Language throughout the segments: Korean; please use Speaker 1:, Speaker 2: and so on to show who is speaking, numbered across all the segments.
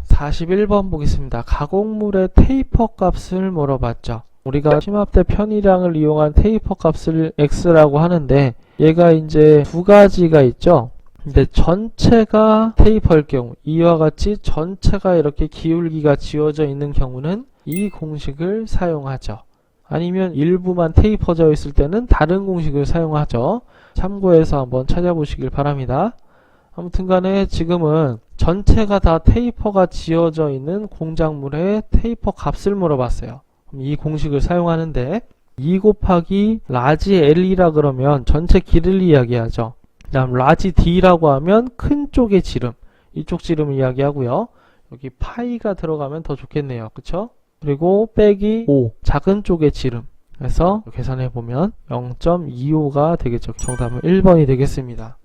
Speaker 1: 41번 보겠습니다. 가공물의 테이퍼 값을 물어봤죠. 우리가 심합대 편의량을 이용한 테이퍼 값을 x라고 하는데 얘가 이제 두 가지가 있죠. 근데 전체가 테이퍼일 경우, 이와 같이 전체가 이렇게 기울기가 지워져 있는 경우는 이 공식을 사용하죠. 아니면 일부만 테이퍼져 있을 때는 다른 공식을 사용하죠. 참고해서 한번 찾아보시길 바랍니다. 아무튼 간에 지금은 전체가 다 테이퍼가 지어져 있는 공작물의 테이퍼 값을 물어봤어요. 그럼 이 공식을 사용하는데 2 곱하기 라지 L이라 그러면 전체 길이를 이야기하죠. 다음 라지 D라고 하면 큰 쪽의 지름, 이쪽 지름을 이야기하고요. 여기 파이가 들어가면 더 좋겠네요. 그쵸? 그리고 빼기 5, 작은 쪽의 지름. 그래서 계산해보면 0.25가 되겠죠. 정답은 1번이 되겠습니다.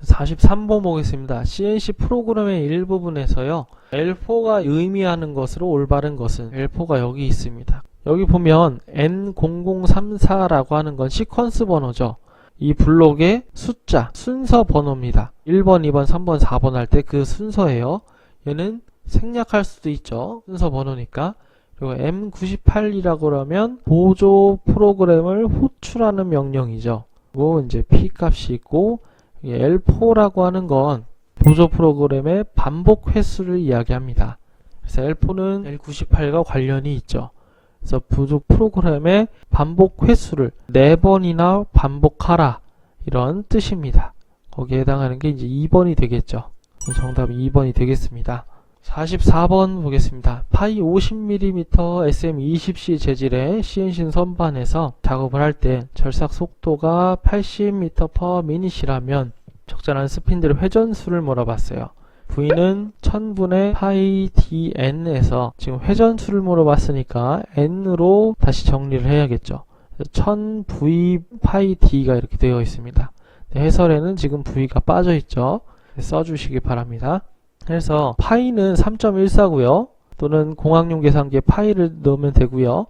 Speaker 1: 43번 보겠습니다. CNC 프로그램의 일부분에서요, L4가 의미하는 것으로 올바른 것은 L4가 여기 있습니다. 여기 보면 N0034라고 하는 건 시퀀스 번호죠. 이 블록의 숫자, 순서 번호입니다. 1번, 2번, 3번, 4번 할 때 그 순서예요. 얘는 생략할 수도 있죠. 순서 번호니까. 그리고 M98이라고 그러면 보조 프로그램을 호출하는 명령이죠. 그리고 이제 P 값이 있고, L4라고 하는 건 보조 프로그램의 반복 횟수를 이야기합니다. 그래서 L4는 L98과 관련이 있죠. 그래서 보조 프로그램의 반복 횟수를 4번이나 반복하라, 이런 뜻입니다. 거기에 해당하는 게 이제 2번이 되겠죠. 정답은 2번이 되겠습니다. 44번 보겠습니다. 파이 50mm SM20C 재질의 CNC 선반에서 작업을 할 때 절삭 속도가 80m/min이라면 적절한 스핀들의 회전수를 물어봤어요. V는 1000분의 파이 dn에서 지금 회전수를 물어봤으니까 n으로 다시 정리를 해야겠죠. 1000V 파이 d가 이렇게 되어 있습니다. 해설에는 지금 V가 빠져 있죠. 써주시기 바랍니다. 그래서 파이는 3.14고요. 또는 공학용 계산기에 파이를 넣으면 되고요.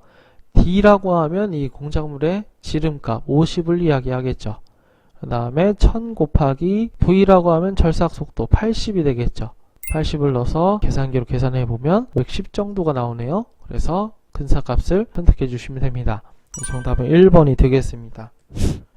Speaker 1: D라고 하면 이 공작물의 지름값 50을 이야기하겠죠. 그 다음에 1000 곱하기 V라고 하면 절삭 속도 80이 되겠죠. 80을 넣어서 계산기로 계산해 보면 110 정도가 나오네요. 그래서 근사값을 선택해 주시면 됩니다. 정답은 1번이 되겠습니다.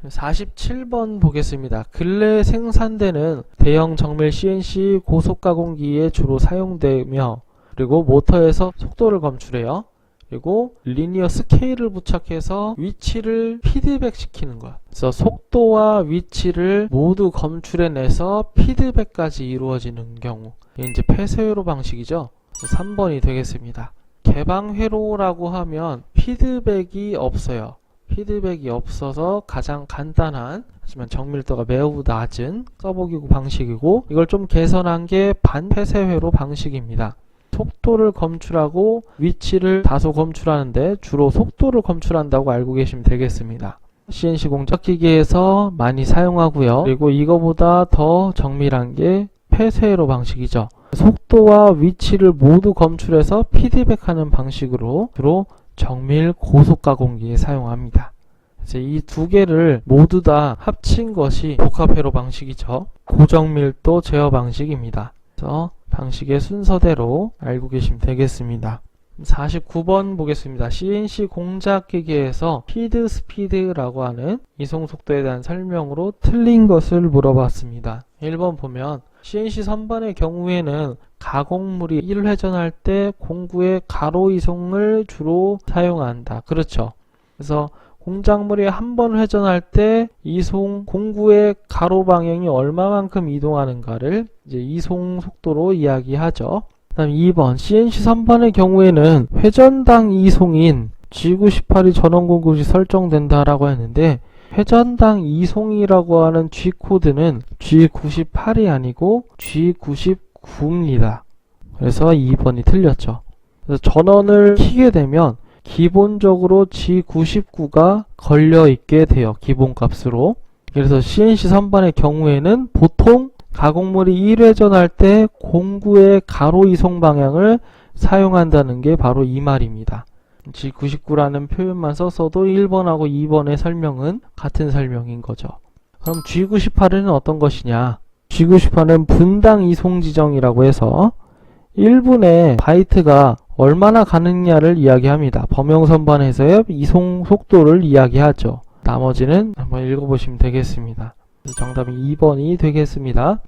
Speaker 1: 47번 보겠습니다. 근래 생산되는 대형 정밀 CNC 고속가공기에 주로 사용되며, 그리고 모터에서 속도를 검출해요. 그리고 리니어 스케일을 부착해서 위치를 피드백 시키는 거야. 그래서 속도와 위치를 모두 검출해내서 피드백까지 이루어지는 경우, 이게 이제 폐쇄회로 방식이죠. 3번이 되겠습니다. 개방회로라고 하면 피드백이 없어요. 피드백이 없어서 가장 간단한, 하지만 정밀도가 매우 낮은 서버기구 방식이고, 이걸 좀 개선한 게 반폐쇄회로 방식입니다. 속도를 검출하고 위치를 다소 검출하는데 주로 속도를 검출한다고 알고 계시면 되겠습니다. CNC 공작기계에서 많이 사용하고요. 그리고 이거보다 더 정밀한 게 폐쇄회로 방식이죠. 속도와 위치를 모두 검출해서 피드백하는 방식으로 주로 정밀 고속가공기에 사용합니다. 그래서 이 두 개를 모두 다 합친 것이 복합회로 방식이죠. 고정밀도 제어 방식입니다. 그래서 방식의 순서대로 알고 계시면 되겠습니다. 49번 보겠습니다. CNC 공작기계에서 피드 스피드라고 하는 이송 속도에 대한 설명으로 틀린 것을 물어봤습니다. 1번 보면 CNC 선반의 경우에는 가공물이 1회전할 때 공구의 가로 이송을 주로 사용한다. 그렇죠. 그래서 공작물이 한 번 회전할 때 이송 공구의 가로 방향이 얼마만큼 이동하는가를 이제 이송 속도로 이야기하죠. 그다음 2번 CNC 선반의 경우에는 회전당 이송인 G98이 전원 공급이 설정된다라고 했는데, 회전당 이송이라고 하는 G코드는 G98이 아니고 G99입니다. 그래서 2번이 틀렸죠. 그래서 전원을 켜게 되면 기본적으로 G99가 걸려있게 돼요. 기본값으로. 그래서 CNC 선반의 경우에는 보통 가공물이 1회전할 때 공구의 가로 이송 방향을 사용한다는 게 바로 이 말입니다. G99라는 표현만 썼어도 1번하고 2번의 설명은 같은 설명인 거죠. 그럼 G98은 어떤 것이냐? G98은 분당 이송 지정이라고 해서 1분에 바이트가 얼마나 가느냐를 이야기합니다. 범용선반에서의 이송 속도를 이야기하죠. 나머지는 한번 읽어보시면 되겠습니다. 정답이 2번이 되겠습니다.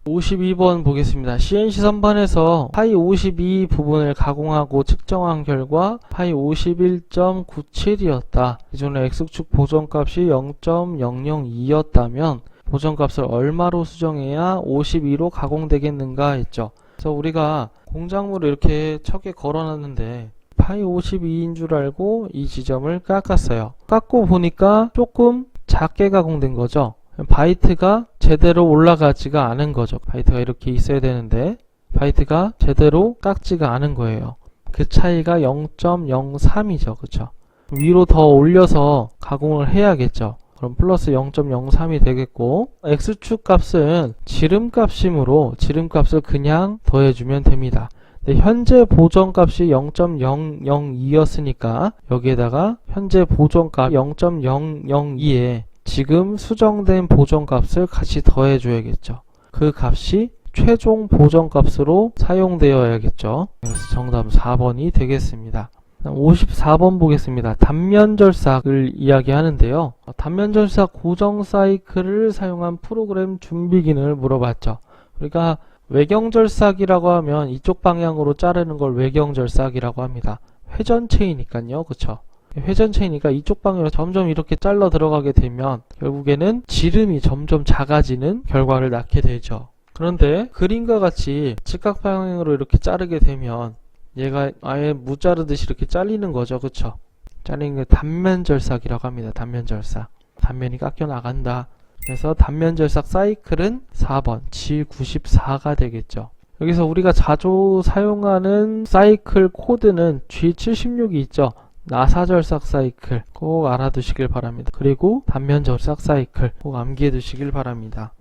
Speaker 1: 52번 보겠습니다. CNC 선반에서 파이 52 부분을 가공하고 측정한 결과 파이 51.97이었다. 기존의 X축 보정값이 0.002였다면 보정값을 얼마로 수정해야 52로 가공되겠는가 했죠. 그래서 우리가 공작물을 이렇게 척에 걸어놨는데 파이 52인 줄 알고 이 지점을 깎았어요. 깎고 보니까 조금 작게 가공된 거죠. 바이트가 제대로 올라가지가 않은 거죠. 바이트가 이렇게 있어야 되는데 바이트가 제대로 깎지가 않은 거예요. 그 차이가 0.03이죠. 그쵸? 위로 더 올려서 가공을 해야겠죠. 그럼 플러스 0.03이 되겠고, X축 값은 지름값이므로 지름값을 그냥 더해주면 됩니다. 현재 보정값이 0.002였으니까 여기에다가 현재 보정값 0.002에 지금 수정된 보정값을 같이 더해줘야겠죠. 그 값이 최종 보정값으로 사용되어야겠죠. 그래서 정답은 4번이 되겠습니다. 54번 보겠습니다. 단면절삭을 이야기하는데요. 단면절삭 고정 사이클을 사용한 프로그램 준비 기능을 물어봤죠. 그러니까 외경절삭이라고 하면 이쪽 방향으로 자르는 걸 외경절삭이라고 합니다. 회전체이니까요. 그쵸? 회전체이니까 이쪽 방향으로 점점 이렇게 잘라 들어가게 되면 결국에는 지름이 점점 작아지는 결과를 낳게 되죠. 그런데 그림과 같이 직각 방향으로 이렇게 자르게 되면 얘가 아예 무 자르듯이 이렇게 잘리는 거죠. 그쵸? 잘리는 게 단면절삭이라고 합니다. 단면절삭. 단면이 깎여 나간다. 그래서 단면절삭 사이클은 4번 G94가 되겠죠. 여기서 우리가 자주 사용하는 사이클 코드는 G76이 있죠. 나사절삭 사이클 꼭 알아두시길 바랍니다. 그리고 단면절삭 사이클 꼭 암기해 두시길 바랍니다.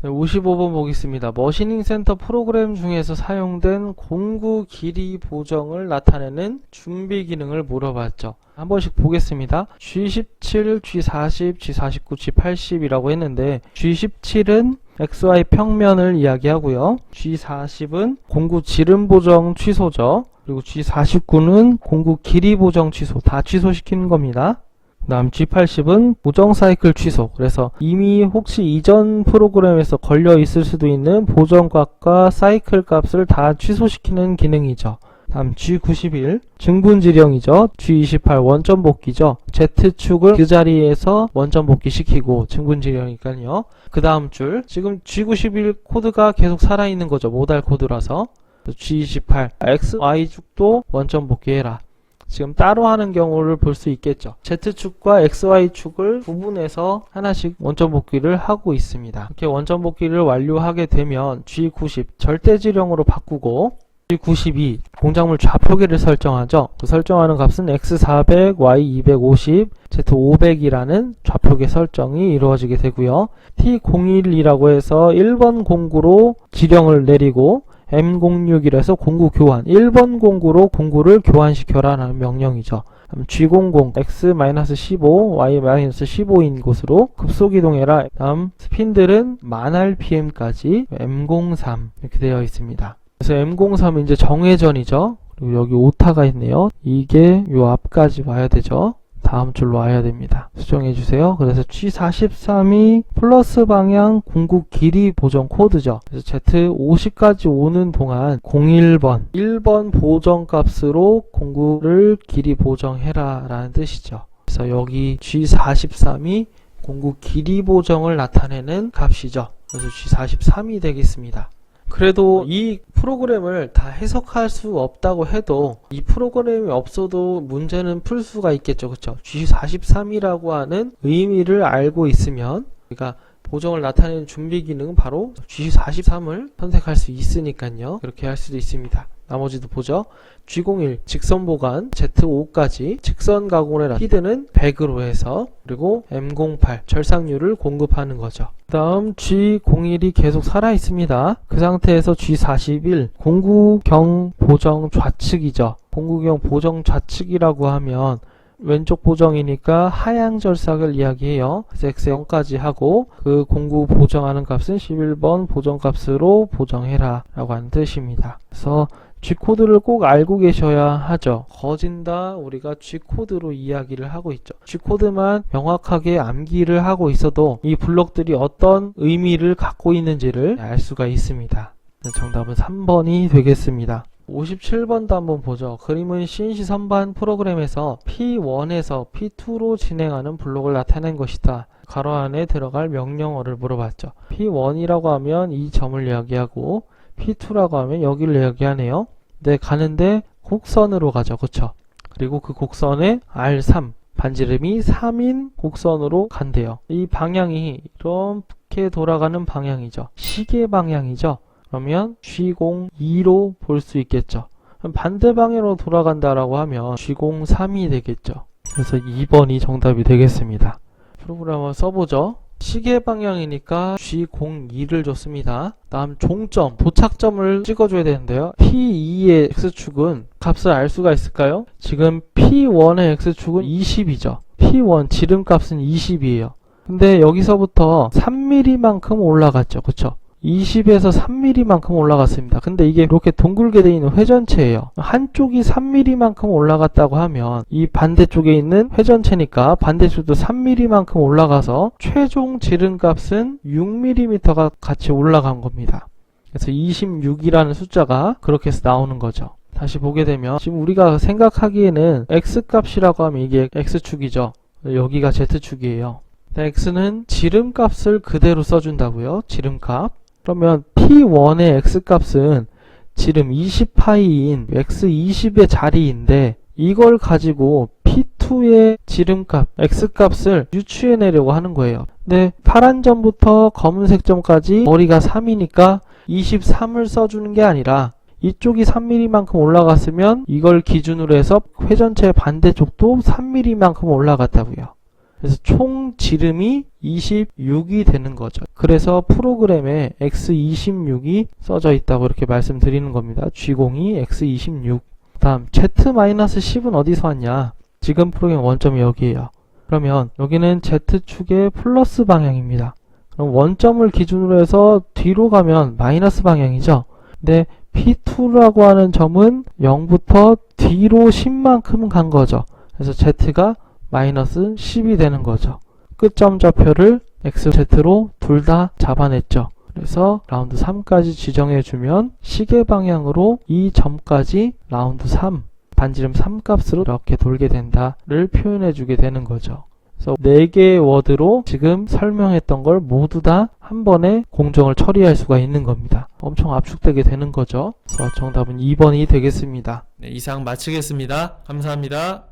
Speaker 1: 55번 보겠습니다. 머시닝 센터 프로그램 중에서 사용된 공구 길이 보정을 나타내는 준비 기능을 물어봤죠. 한 번씩 보겠습니다. G17, G40, G49, G80이라고 했는데 G17은 XY 평면을 이야기하고요. G40은 공구 지름 보정 취소죠. 그리고 G49는 공구 길이 보정 취소, 다 취소시키는 겁니다. 그 다음 G80은 보정 사이클 취소. 그래서 이미 혹시 이전 프로그램에서 걸려 있을 수도 있는 보정 값과 사이클 값을 다 취소시키는 기능이죠. 다음 G91 증분 지령이죠. G28 원점 복귀죠. Z축을 그 자리에서 원점 복귀 시키고 증분 지령이니까요. 그 다음 줄 지금 G91 코드가 계속 살아있는 거죠. 모달 코드라서. G28 XY축도 원점 복귀해라. 지금 따로 하는 경우를 볼 수 있겠죠. Z축과 XY축을 구분해서 하나씩 원점 복귀를 하고 있습니다. 이렇게 원점 복귀를 완료하게 되면 G90 절대지령으로 바꾸고 G92 공작물 좌표계를 설정하죠. 그 설정하는 값은 X400, Y250, Z500이라는 좌표계 설정이 이루어지게 되고요. T01이라고 해서 1번 공구로 지령을 내리고 M06이라서 공구 교환, 1번 공구로 공구를 교환시켜라 라는 명령이죠. G00, X-15, Y-15인 곳으로 급속이동해라. 다음 스핀들은 1000rpm까지 M03 이렇게 되어 있습니다. 그래서 M03은 이제 정회전이죠. 그리고 여기 오타가 있네요. 이게 요 앞까지 와야 되죠. 다음 줄로 와야 됩니다. 수정해 주세요. 그래서 G43이 플러스 방향 공구 길이 보정 코드죠. 그래서 Z50까지 오는 동안 01번 1번 보정 값으로 공구를 길이 보정해라 라는 뜻이죠. 그래서 여기 G43이 공구 길이 보정을 나타내는 값이죠. 그래서 G43이 되겠습니다. 그래도 이 프로그램을 다 해석할 수 없다고 해도 이 프로그램이 없어도 문제는 풀 수가 있겠죠. 그쵸? G43이라고 하는 의미를 알고 있으면 우리가 보정을 나타내는 준비 기능은 바로 G43을 선택할 수 있으니까요. 그렇게 할 수도 있습니다. 나머지도 보죠. G01 직선 보관, Z5까지 직선 가공을 해라. 피드는 100으로 해서 그리고 M08 절삭률을 공급하는 거죠. 다음 G01이 계속 살아 있습니다. 그 상태에서 G41 공구경 보정 좌측이죠. 공구경 보정 좌측이라고 하면 왼쪽 보정이니까 하향 절삭을 이야기해요. 그래서 x 0까지 하고 그 공구 보정하는 값은 11번 보정값으로 보정해라 라고 하는 뜻입니다. 그래서 G코드를 꼭 알고 계셔야 하죠. 거진다 우리가 G코드로 이야기를 하고 있죠. G코드만 명확하게 암기를 하고 있어도 이 블록들이 어떤 의미를 갖고 있는지를 알 수가 있습니다. 정답은 3번이 되겠습니다. 57번도 한번 보죠. 그림은 CNC 선반 프로그램에서 P1에서 P2로 진행하는 블록을 나타낸 것이다. 가로 안에 들어갈 명령어를 물어봤죠. P1이라고 하면 이 점을 이야기하고 P2라고 하면 여기를 이야기하네요. 네, 가는데 곡선으로 가죠. 그쵸? 그리고 그 곡선에 R3 반지름이 3인 곡선으로 간대요. 이 방향이 이렇게 돌아가는 방향이죠. 시계 방향이죠. 그러면 G02로 볼 수 있겠죠. 그럼 반대 방향으로 돌아간다라고 하면 G03이 되겠죠. 그래서 2번이 정답이 되겠습니다. 프로그램을 써보죠. 시계 방향이니까 G02를 줬습니다. 다음 종점, 도착점을 찍어줘야 되는데요. P2의 X축은 값을 알 수가 있을까요? 지금 P1의 X축은 20이죠. P1 지름값은 20이에요. 근데 여기서부터 3mm만큼 올라갔죠. 그쵸? 20에서 3mm만큼 올라갔습니다. 근데 이게 이렇게 동글게 되어 있는 회전체예요. 한쪽이 3mm만큼 올라갔다고 하면 이 반대쪽에 있는 회전체니까 반대쪽도 3mm만큼 올라가서 최종 지름값은 6mm가 같이 올라간 겁니다. 그래서 26이라는 숫자가 그렇게 해서 나오는 거죠. 다시 보게 되면 지금 우리가 생각하기에는 X값이라고 하면 이게 X축이죠. 여기가 Z축이에요. X는 지름값을 그대로 써준다고요. 지름값. 그러면 P1의 X값은 지름 20파이인 X20의 자리인데 이걸 가지고 P2의 지름값 X값을 유추해내려고 하는 거예요. 근데 파란 점부터 검은색 점까지 거리가 3이니까 23을 써주는 게 아니라 이쪽이 3mm만큼 올라갔으면 이걸 기준으로 해서 회전체 반대쪽도 3mm만큼 올라갔다고요. 그래서 총 지름이 26이 되는 거죠. 그래서 프로그램에 X26이 써져 있다고 이렇게 말씀드리는 겁니다. G02 X26. 다음 Z-10은 어디서 왔냐? 지금 프로그램 원점이 여기에요. 그러면 여기는 Z축의 플러스 방향입니다. 그럼 원점을 기준으로 해서 뒤로 가면 마이너스 방향이죠. 근데 P2라고 하는 점은 0부터 뒤로 10만큼 간 거죠. 그래서 Z가 마이너스 10이 되는 거죠. 끝점 좌표를 XZ로 둘 다 잡아냈죠. 그래서 라운드 3까지 지정해주면 시계 방향으로 이 점까지 라운드 3, 반지름 3 값으로 이렇게 돌게 된다를 표현해주게 되는 거죠. 그래서 4개의 워드로 지금 설명했던 걸 모두 다 한 번에 공정을 처리할 수가 있는 겁니다. 엄청 압축되게 되는 거죠. 그래서 정답은 2번이 되겠습니다. 네, 이상 마치겠습니다. 감사합니다.